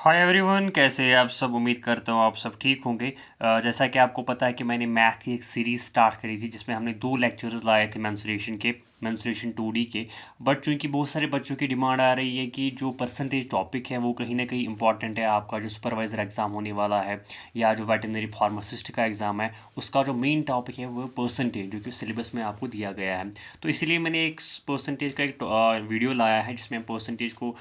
Hi everyone, कैसे हैं आप सब। उम्मीद करता हूँ आप सब ठीक होंगे। जैसा कि आपको पता है कि मैंने मैथ की एक सीरीज़ स्टार्ट करी थी जिसमें हमने 2 लेक्चर्स लाए थे मेंसुरेशन 2D के। बट चूंकि बहुत सारे बच्चों की डिमांड आ रही है कि जो परसेंटेज टॉपिक है वो कहीं ना कहीं इंपॉर्टेंट है, आपका जो सुपरवाइज़र एग्ज़ाम होने वाला है या जो वेटनरी फार्मासिस्ट का एग्ज़ाम है उसका जो मेन टॉपिक है वो परसेंटेज जो कि सिलेबस में आपको दिया गया है। तो इसीलिए मैंने एक परसेंटेज का एक वीडियो लाया है जिसमें परसेंटेज को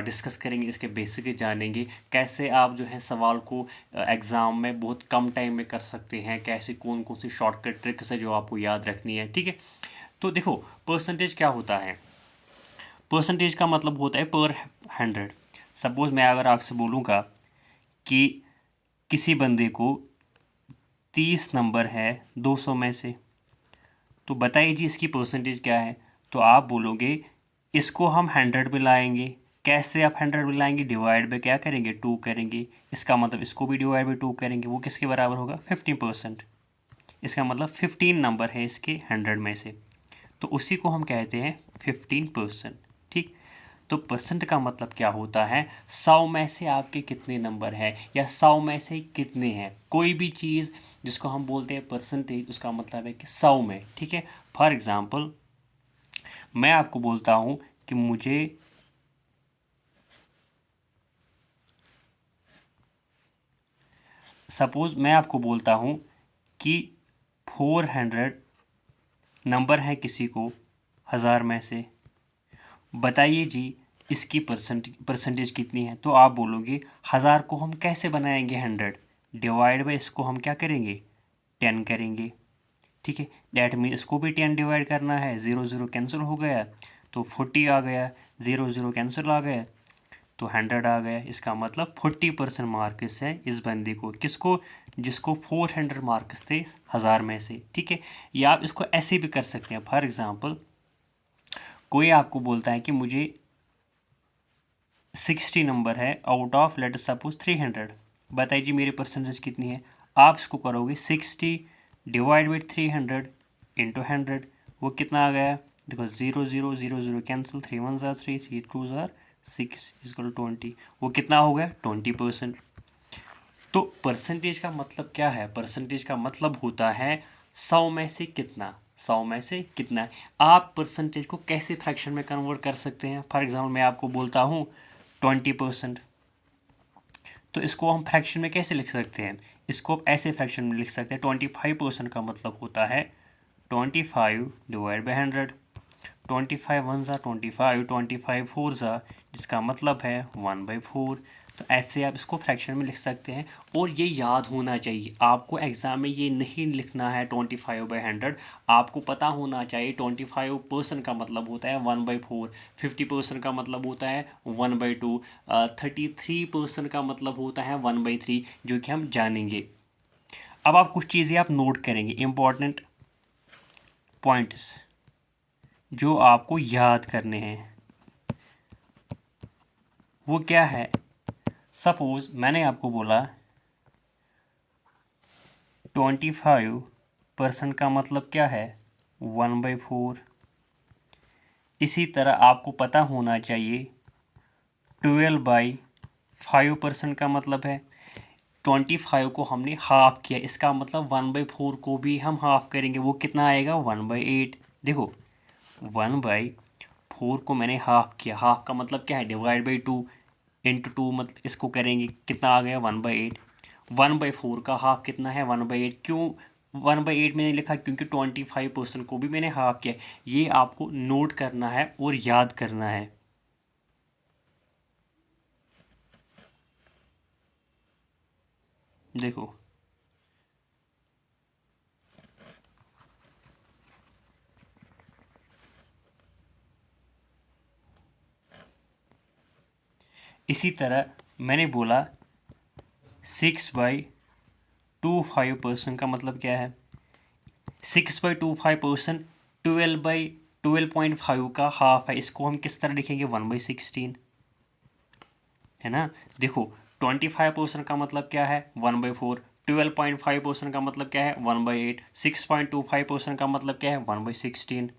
डिस्कस करेंगे, इसके बेसिक जानेंगे, कैसे आप जो है सवाल को एग्ज़ाम में बहुत कम टाइम में कर सकते हैं, कैसे कौन कौन सी शॉर्टकट ट्रिक्स है जो आपको याद रखनी है। ठीक है, तो देखो परसेंटेज क्या होता है। परसेंटेज का मतलब होता है पर 100। सपोज़ मैं अगर आपसे बोलूँगा कि किसी बंदे को 30 नंबर है 200 में से, तो बताइए जी इसकी परसेंटेज क्या है। तो आप बोलोगे इसको हम 100 में लाएंगे। कैसे आप 100 में लाएंगे? डिवाइड बाय क्या करेंगे? 2 करेंगे। इसका मतलब इसको भी डिवाइड बाय 2 करेंगे, वो किसके बराबर होगा? 50%। इसका मतलब 15 नंबर है इसके 100 में से, तो उसी को हम कहते हैं 15%। ठीक, तो परसेंट का मतलब क्या होता है? 100 में से आपके कितने नंबर हैं या 100 में से कितने हैं। कोई भी चीज़ जिसको हम बोलते हैं परसेंटेज, उसका मतलब है कि 100 में। ठीक है, फॉर एग्ज़ाम्पल मैं आपको बोलता हूँ कि मुझे सपोज़ मैं आपको बोलता हूँ कि 400 नंबर है किसी को 1000 में से, बताइए जी इसकी परसेंटेज कितनी है। तो आप बोलोगे 1000 को हम कैसे बनाएंगे 100, डिवाइड बाय इसको हम क्या करेंगे? 10 करेंगे। ठीक है, डैट मीन इसको भी 10 डिवाइड करना है। 0 0 कैंसिल हो गया तो 40 आ गया, 0 0 कैंसिल आ गया तो 100 आ गया। इसका मतलब 40% मार्क्स है इस बंदे को। किसको? जिसको 400 मार्क्स थे 1000 में से। ठीक है, या आप इसको ऐसे भी कर सकते हैं। फॉर एग्ज़ाम्पल कोई आपको बोलता है कि मुझे 60 नंबर है आउट ऑफ लेट सपोज 300, बताइए जी मेरी परसेंटेज कितनी है। आप इसको करोगे 60 डिवाइड बाई 300 इंटू 100, वो कितना आ गया? देखो 0 0 0 0 कैंसिल, 3 1 ज़ार 3 3 2 ज़ार 6 इक्वल 20, वो कितना हो गया? 20%। तो परसेंटेज का मतलब क्या है? परसेंटेज का मतलब होता है 100 में से कितना। 100 में से कितना है। आप परसेंटेज को कैसे फ्रैक्शन में कन्वर्ट कर सकते हैं? फॉर एग्जाम्पल मैं आपको बोलता हूँ 20%, तो इसको हम फ्रैक्शन में कैसे लिख सकते हैं? इसको आप ऐसे फ्रैक्शन में लिख सकते हैं। 25% का मतलब होता है 25 डिवाइड बाई 100। 25 वन ज़ा 25, 25 फोर ज़ा, जिसका मतलब है 1/4। तो ऐसे आप इसको फ्रैक्शन में लिख सकते हैं। और ये याद होना चाहिए आपको, एग्ज़ाम में ये नहीं लिखना है 25/100। आपको पता होना चाहिए 25% का मतलब होता है 1/4, 50% का मतलब होता है 1/2, 33% का मतलब होता है 1/3, जो कि हम जानेंगे। अब आप कुछ चीज़ें आप नोट करेंगे, इम्पॉर्टेंट पॉइंट्स जो आपको याद करने हैं। वो क्या है? सपोज मैंने आपको बोला 25% का मतलब क्या है? 1/4। इसी तरह आपको पता होना चाहिए 12/5% का मतलब है 25 को हमने हाफ किया, इसका मतलब 1/4 को भी हम हाफ करेंगे, वो कितना आएगा? 1/8। देखो 1/4 को मैंने हाफ किया, हाफ का मतलब क्या है? डिवाइड बाई 2 इंटू 2, मतलब इसको करेंगे कितना आ गया? 1/8। 1/4 का हाफ कितना है? 1/8। क्यों 1/8 मैंने लिखा? क्योंकि 25% को भी मैंने हाफ किया। ये आपको नोट करना है और याद करना है। देखो इसी तरह मैंने बोला 6/25% का मतलब क्या है? 6/25% 12/12.5 का हाफ है, इसको हम किस तरह लिखेंगे? 1/16, है ना। देखो 25% का मतलब क्या है? 1/4। 12.5% का मतलब क्या है? 1/8। 6.25% का मतलब क्या है? 1/16।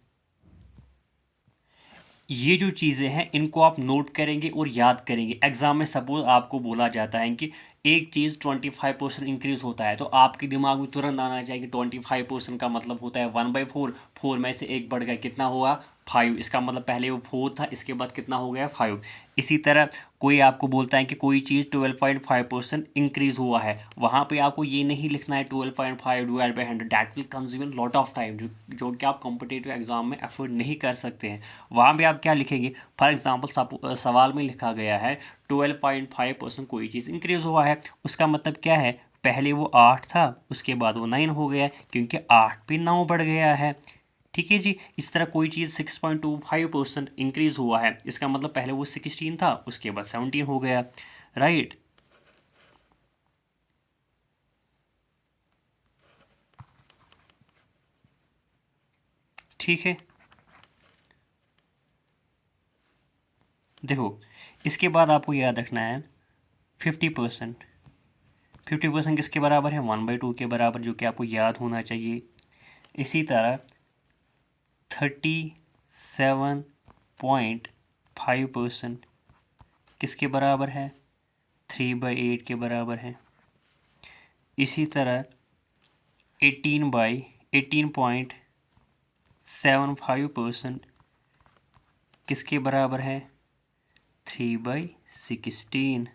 ये जो चीज़ें हैं इनको आप नोट करेंगे और याद करेंगे। एग्ज़ाम में सपोज़ आपको बोला जाता है कि एक चीज़ 25% इंक्रीज़ होता है, तो आपके दिमाग में तुरंत आना चाहिए कि 25% का मतलब होता है 1/4। 4 में से एक बढ़ गया, कितना हुआ 5। इसका मतलब पहले वो 4 था, इसके बाद कितना हो गया 5। इसी तरह कोई आपको बोलता है कि कोई चीज़ 12.5% इंक्रीज़ हुआ है, वहाँ पे आपको ये नहीं लिखना है 12.5 divide by 100, that will consume lot of time, जो कि आप कॉम्पिटिटिव एग्जाम में एफर्ट नहीं कर सकते हैं। वहाँ पे आप क्या लिखेंगे, फॉर एग्जांपल सवाल में लिखा गया है 12.5% कोई चीज़ इंक्रीज़ हुआ है, उसका मतलब क्या है, पहले वो 8 था, उसके बाद वो 9 हो गया, क्योंकि 8 पे 9 बढ़ गया है। ठीक है जी। इस तरह कोई चीज़ 6.25% इंक्रीज़ हुआ है, इसका मतलब पहले वो 16 था, उसके बाद 17 हो गया, राइट। ठीक है, देखो इसके बाद आपको याद रखना है 50%। 50% किसके बराबर है, 1/2 के बराबर, जो कि आपको याद होना चाहिए। इसी तरह 37.5% किसके बराबर है, 3/8 के बराबर है। इसी तरह 18.75% किसके बराबर है, 3/16।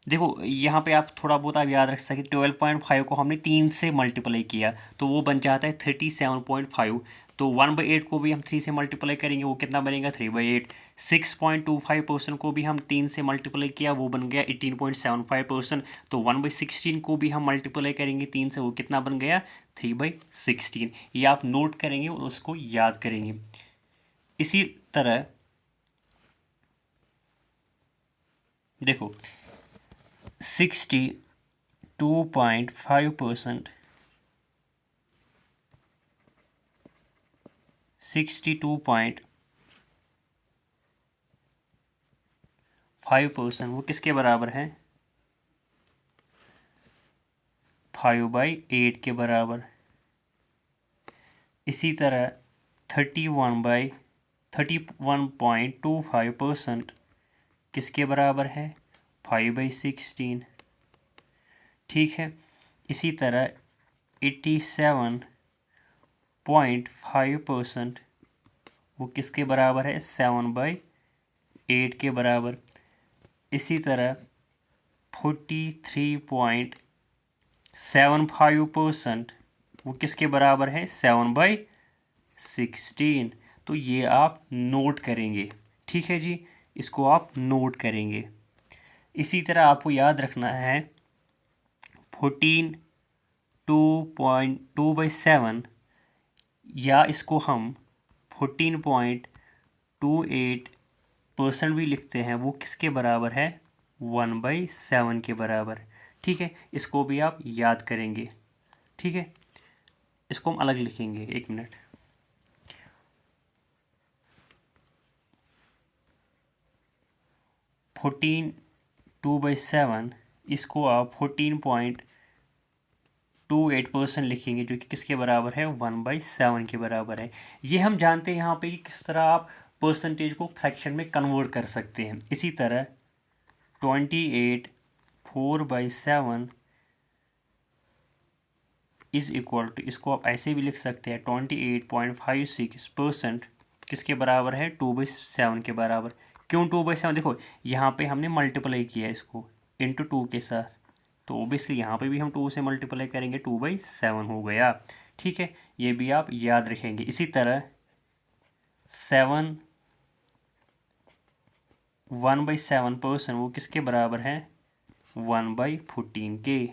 देखो यहाँ पे आप थोड़ा बहुत आप याद रख सकते, 12.5 को हमने 3 से मल्टीप्लाई किया तो वो बन जाता है 37.5। तो 1/8 को भी हम 3 से मल्टीप्लाई करेंगे, वो कितना बनेगा 3/8। 6.25% को भी हम 3 से मल्टीप्लाई किया, वो बन गया 18.75%। तो 1/16 को भी हम मल्टीप्लाई करेंगे 3 से, वो कितना बन गया 3/16। ये आप नोट करेंगे और उसको याद करेंगे। इसी तरह देखो 62.5%, 62.5% वो किसके बराबर है, 5/8 के बराबर। इसी तरह 31.25% किसके बराबर है, 5/16। ठीक है। इसी तरह 87.5% वो किसके बराबर है, 7/8 के बराबर। इसी तरह 43.75% वो किसके बराबर है, 7/16। तो ये आप नोट करेंगे। ठीक है जी, इसको आप नोट करेंगे। इसी तरह आपको याद रखना है 14.2/7, या इसको हम 14.28% भी लिखते हैं, वो किसके बराबर है, 1/7 के बराबर। ठीक है, इसको भी आप याद करेंगे। ठीक है, इसको हम अलग लिखेंगे, एक मिनट। 14.2/7 इसको आप 14.28% लिखेंगे, जो कि किसके बराबर है, 1/7 के बराबर है। ये हम जानते हैं यहाँ पे कि किस तरह आप परसेंटेज को फ्रैक्शन में कन्वर्ट कर सकते हैं। इसी तरह 28/4/7 इज इक्वल टू, इसको आप ऐसे भी लिख सकते हैं 28.56% किसके बराबर है, 2/7 के बराबर। क्यों 2/7, देखो यहाँ पे हमने मल्टीप्लाई किया इसको इंटू 2 के साथ, तो ओबियसली यहाँ पे भी हम 2 से मल्टीप्लाई करेंगे, 2/7 हो गया। ठीक है, ये भी आप याद रखेंगे। इसी तरह 1/7% वो किसके बराबर है, 1/14 के,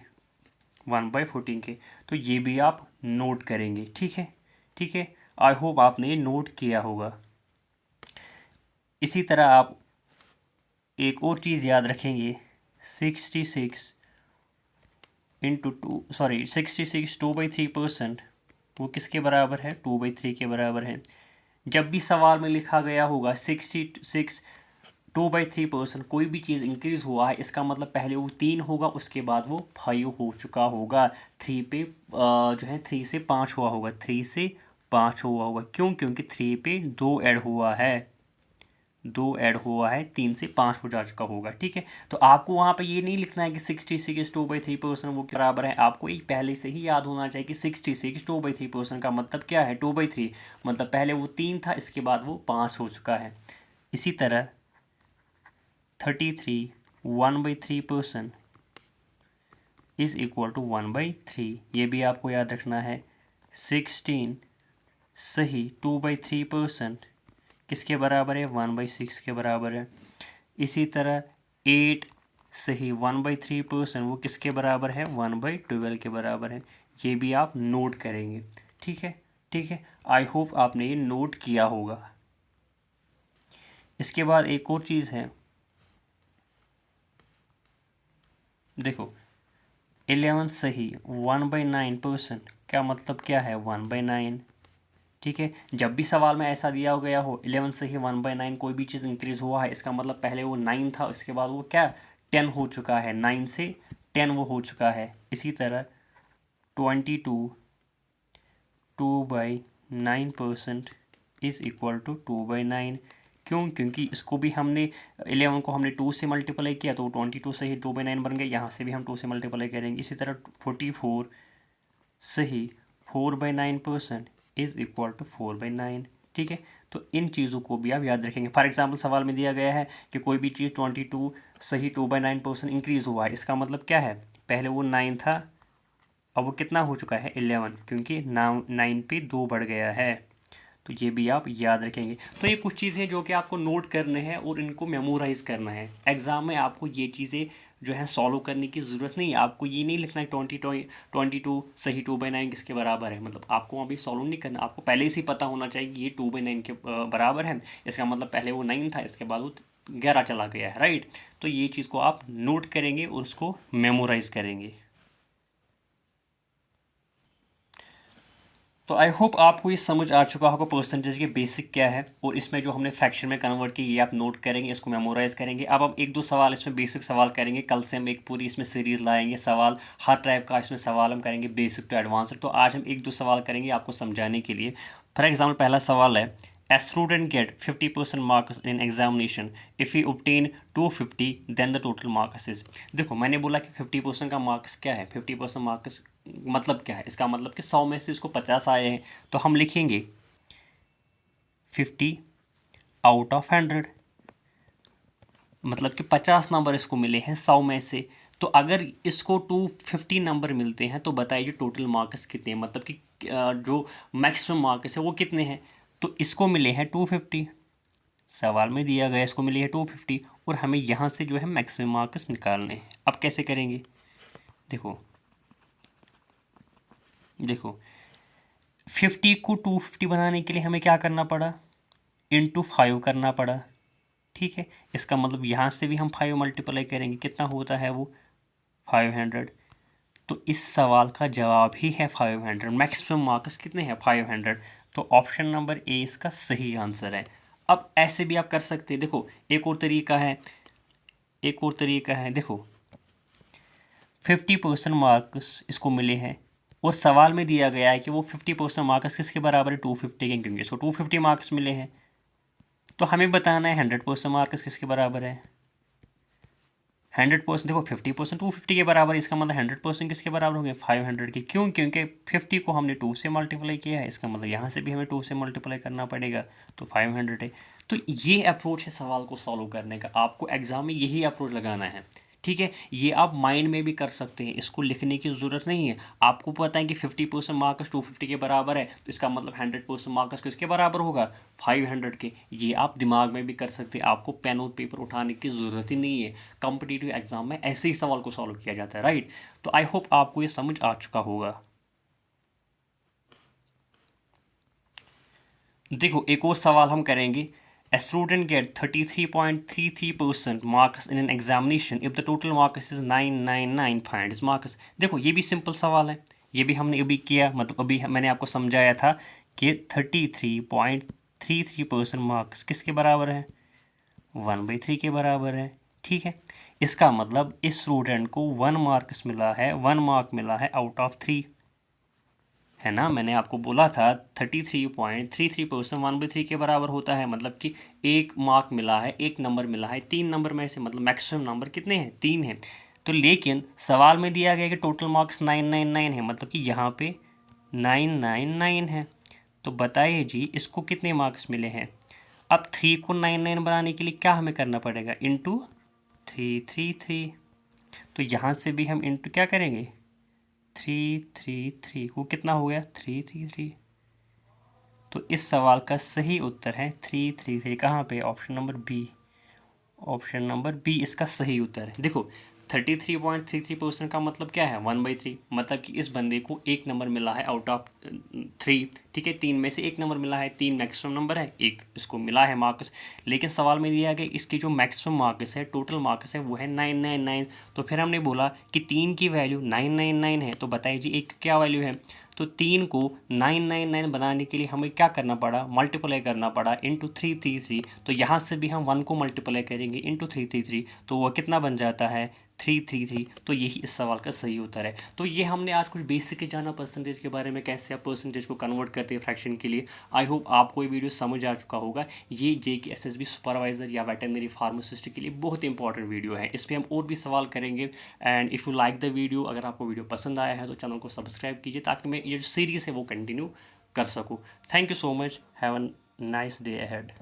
1/14 के। तो ये भी आप नोट करेंगे। ठीक है, ठीक है, आई होप आपने ये नोट किया होगा। इसी तरह आप एक और चीज़ याद रखेंगे, 66 2/3% वो किसके बराबर है, 2/3 के बराबर है। जब भी सवाल में लिखा गया होगा 66 2/3% कोई भी चीज़ इंक्रीज़ हुआ है, इसका मतलब पहले वो 3 होगा, उसके बाद वो 5 हो चुका होगा। 3 पे जो है 3 से 5 हुआ होगा, 3 से 5 हुआ होगा। क्यों, क्योंकि 3 पे 2 ऐड हुआ है। 2 ऐड हुआ है 3 से 5 हो जा चुका होगा, ठीक है। तो आपको वहाँ पे ये नहीं लिखना है कि 66 2/3% वो बराबर है, आपको एक पहले से ही याद होना चाहिए कि 66 2/3% का मतलब क्या है, 2/3 मतलब पहले वो 3 था, इसके बाद वो 5 हो चुका है। इसी तरह 33 1/3% इज़ इक्वल टू 1/3, ये भी आपको याद रखना है। 16 सही 2/3% किसके बराबर है, 1/6 के बराबर है। इसी तरह 8 सही 1/3% वो किसके बराबर है, 1/12 के बराबर है। ये भी आप नोट करेंगे, ठीक है, ठीक है। आई होप आपने ये नोट किया होगा। इसके बाद एक और चीज़ है, देखो 11 सही 1/9% क्या मतलब क्या है, 1/9, ठीक है। जब भी सवाल में ऐसा दिया गया हो 11 से ही 1/9 कोई भी चीज़ इंक्रीज हुआ है, इसका मतलब पहले वो 9 था, इसके बाद वो क्या 10 हो चुका है, 9 से 10 वो हो चुका है। इसी तरह 22 2/9% इज़ इक्वल टू 2/9। क्यों, क्योंकि इसको भी हमने 11 को हमने 2 से मल्टीप्लाई किया तो 22 से ही 2/9 बन गया, यहाँ से भी हम 2 से मल्टीप्लाई करेंगे। इसी तरह 44 सही 4/9% इज़ इक्वल टू 4/9, ठीक है। तो इन चीज़ों को भी आप याद रखेंगे। फॉर एग्जांपल सवाल में दिया गया है कि कोई भी चीज़ 22 सही 2/9% इंक्रीज़ हुआ है, इसका मतलब क्या है, पहले वो 9 था, अब वो कितना हो चुका है 11, क्योंकि 9 पे 2 बढ़ गया है। तो ये भी आप याद रखेंगे। तो ये कुछ चीज़ें जो कि आपको नोट करने हैं और इनको मेमोराइज़ करना है। एग्ज़ाम में आपको ये चीज़ें जो है सॉल्व करने की ज़रूरत नहीं है। आपको ये नहीं लिखना है 22 सही 2/9 किसके बराबर है, मतलब आपको अभी सॉल्व नहीं करना, आपको पहले से ही पता होना चाहिए कि ये 2/9 के बराबर है। इसका मतलब पहले वो 9 था, इसके बाद वो 11 चला गया है, राइट। तो ये चीज़ को आप नोट करेंगे और उसको मेमोराइज़ करेंगे। तो आई होप आपको ये समझ आ चुका होगा परसेंटेज के बेसिक क्या है, और इसमें जो हमने फ्रैक्शन में कन्वर्ट की ये आप नोट करेंगे, इसको मेमोराइज़ करेंगे। अब हम एक दो सवाल इसमें बेसिक सवाल करेंगे, कल से हम एक पूरी इसमें सीरीज़ लाएंगे सवाल, हर टाइप का इसमें सवाल हम करेंगे बेसिक टू एडवांस। तो आज हम एक दो सवाल करेंगे आपको समझाने के लिए। फॉर एग्जाम्पल पहला सवाल है, A student get 50% marks in examination. If he obtain 250, then the total marks is। देखो मैंने बोला कि 50% का मार्क्स क्या है, 50% मार्क्स मतलब क्या है, इसका मतलब कि 100 में से इसको 50 आए हैं, तो हम लिखेंगे 50 आउट ऑफ 100, मतलब कि 50 नंबर इसको मिले हैं 100 में से। तो अगर इसको 250 नंबर मिलते हैं तो बताइए टोटल मार्क्स कितने हैं, मतलब कि जो मैक्सिमम मार्क्स है वो कितने हैं। तो इसको मिले हैं 250, सवाल में दिया गया इसको मिले हैं 250, और हमें यहाँ से जो है मैक्सिमम मार्क्स निकालने हैं। अब कैसे करेंगे, देखो देखो 50 को 250 बनाने के लिए हमें क्या करना पड़ा, इंटू 5 करना पड़ा, ठीक है। इसका मतलब यहाँ से भी हम 5 मल्टीप्लाई करेंगे, कितना होता है वो 500। तो इस सवाल का जवाब ही है 500, मैक्सिमम मार्क्स कितने हैं 500। तो ऑप्शन नंबर ए इसका सही आंसर है। अब ऐसे भी आप कर सकते हैं, देखो एक और तरीका है, एक और तरीका है, देखो 50% मार्क्स इसको मिले हैं और सवाल में दिया गया है कि वो 50% मार्क्स किसके बराबर है, 250 के, क्योंकि इसको 250 मार्क्स मिले हैं। तो हमें बताना है 100% मार्क्स किसके बराबर है, 100%। देखो 50% 250 के बराबर है, इसका मतलब 100% किसके बराबर हो गए 500 के। क्यों, क्योंकि 50 को हमने 2 से मल्टीप्लाई किया है, इसका मतलब यहाँ से भी हमें 2 से मल्टीप्लाई करना पड़ेगा, तो 500 है। तो ये अप्रोच है सवाल को सॉल्व करने का, आपको एग्जाम में यही अप्रोच लगाना है, ठीक है। ये आप माइंड में भी कर सकते हैं, इसको लिखने की ज़रूरत नहीं है। आपको पता है कि 50% मार्क्स 250 के बराबर है, तो इसका मतलब 100% मार्क्स किसके बराबर होगा 500 के। ये आप दिमाग में भी कर सकते हैं, आपको पेन और पेपर उठाने की ज़रूरत ही नहीं है। कॉम्पिटिटिव एग्जाम में ऐसे ही सवाल को सॉल्व किया जाता है, राइट। तो आई होप आपको ये समझ आ चुका होगा। देखो एक और सवाल हम करेंगे, A student get 33.33% marks in an examination if the total marks is 999, find his marks। देखो ये भी सिंपल सवाल है, ये भी हमने अभी किया, मतलब अभी मैंने आपको समझाया था कि 33.33% मार्क्स किसके बराबर है, 1/3 के बराबर है, ठीक है। इसका मतलब इस स्टूडेंट को 1 मार्क्स मिला है, 1 मार्क मिला है आउट ऑफ 3, है ना। मैंने आपको बोला था 33.33% 1/3 के बराबर होता है, मतलब कि एक मार्क मिला है, एक नंबर मिला है, 3 नंबर में से, मतलब मैक्सिमम नंबर कितने हैं, 3 हैं। तो लेकिन सवाल में दिया गया कि टोटल मार्क्स 999 है, मतलब कि यहाँ पे 999 है। तो बताइए जी इसको कितने मार्क्स मिले हैं। अब 3 को 99 बनाने के लिए क्या हमें करना पड़ेगा, इंटू 333। तो यहाँ से भी हम इंटू क्या करेंगे, 333 को कितना हो गया, 333। तो इस सवाल का सही उत्तर है 333। कहाँ पे, option number B. Option number B इसका सही उत्तर है। देखो 33.33% का मतलब क्या है, 1/3, मतलब कि इस बंदे को एक नंबर मिला है आउट ऑफ 3, ठीक है, 3 में से एक नंबर मिला है, 3 मैक्सिमम नंबर है, एक इसको मिला है मार्क्स। लेकिन सवाल में दिया गया इसकी जो मैक्सिमम मार्क्स है, टोटल मार्क्स है, वो है 999। तो फिर हमने बोला कि 3 की वैल्यू 999 है, तो बताइए जी एक क्या वैल्यू है। तो 3 को 999 बनाने के लिए हमें क्या करना पड़ा, मल्टीप्लाई करना पड़ा इंटू 333। तो यहाँ से भी हम 1 को मल्टीप्लाई करेंगे इंटू 333, तो वह कितना बन जाता है, 333। तो यही इस सवाल का सही उत्तर है। तो ये हमने आज कुछ बेसिक जाना परसेंटेज के बारे में, कैसे आप परसेंटेज को कन्वर्ट करते हैं फ्रैक्शन के लिए। आई होप आपको ये वीडियो समझ आ चुका होगा। ये JK SSB सुपरवाइज़र या वेटरनरी फार्मासिस्ट के लिए बहुत इंपॉर्टेंट वीडियो है। इस पर हम और भी सवाल करेंगे। And if you like the video, अगर आपको वीडियो पसंद आया है तो चैनल को सब्सक्राइब कीजिए, ताकि मैं ये जो सीरीज़ है वो कंटिन्यू कर सकूँ। Thank you so much, have a nice day ahead.